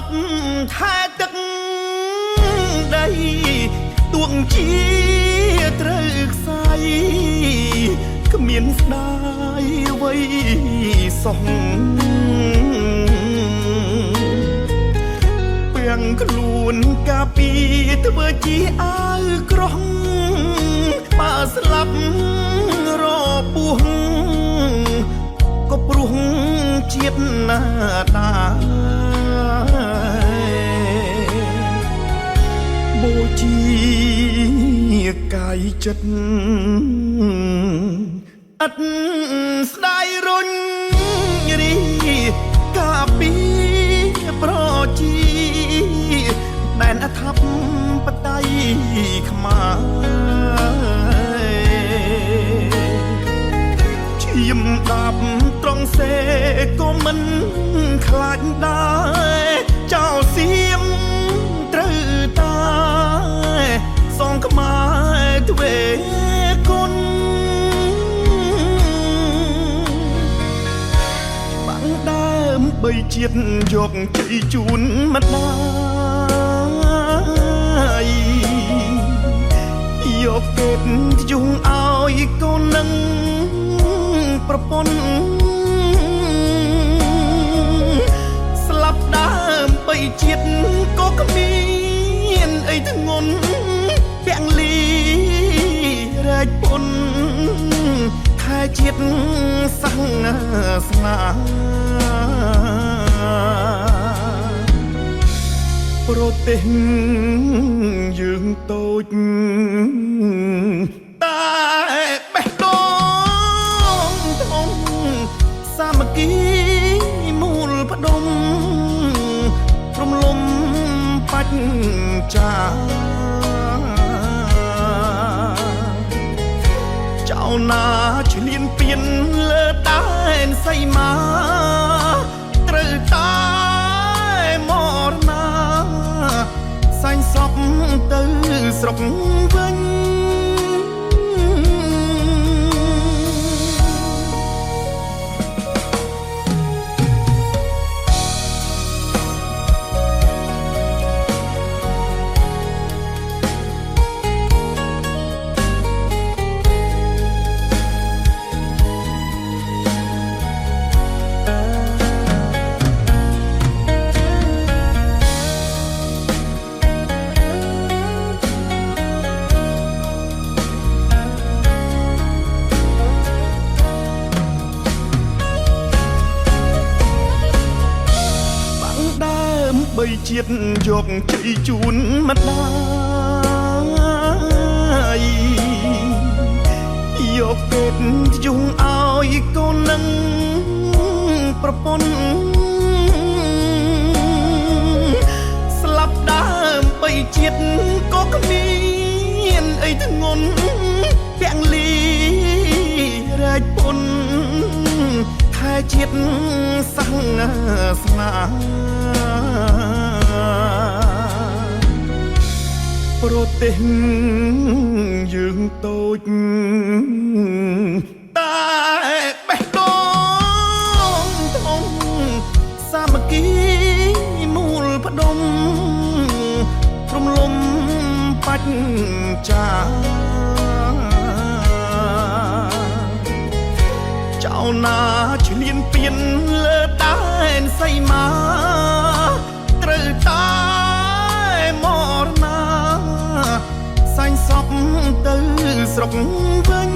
ប់ថែទឹកដីទួងជាត្រូវខ្សែគ្មានស្ដាយអ្វីសោះពាំងខ្លួនកាពីធ្វើជាអាវក្រោះបើស្លាប់រពោះក៏ព្រោះជាតិណាតាបូជាកាយចិត្តអត់ស្ដាយរុញរីកាពីប្រជាដែនអធិបតេយ្យខ្មែរឈាមដាប់ត្រង់សេក៏មិនខ្លាចដែរចោលសៀមត្រូវតាសងខ្មែរទ្វេគុណបាំងដើមបីជាតិយកជ័យជូនម្ដាយយកពេទ្យយងឲ្យកូននឹងប្រពន្ធស្លាប់ដើមបីជាតិក៏គ្មានអីធ្ងន់ពាំងលីរែកពុនខែជាតិសាសនាប្រទេសយើងតូចតែបេះដូងធំសាមគ្គីមូលផ្ដុំរំលំបច្ចាចៅណាឈ្លានពានលើដែនសីមាត្រូវតែមរណាសាញ់សពទៅស្រុកវិញបីជាតិយកជ័យជូនម្ដាយយកពេទ្យយងឲ្យកូននឹងប្រពន្ធស្លាប់ដើមបីជាតិក៏គ្មានអីធ្ងន់ពាំងលីរែកពុនខែជាតិសាសនាប្រទេសយើងតូចតែបេះដូងធំសាមគ្គីមូលផ្ដុំរំលំបច្ចាចៅណាឈ្លានពានលើដែនសីមាត្រូវតែមរណាសាញ់សពទៅស្រុកវិញ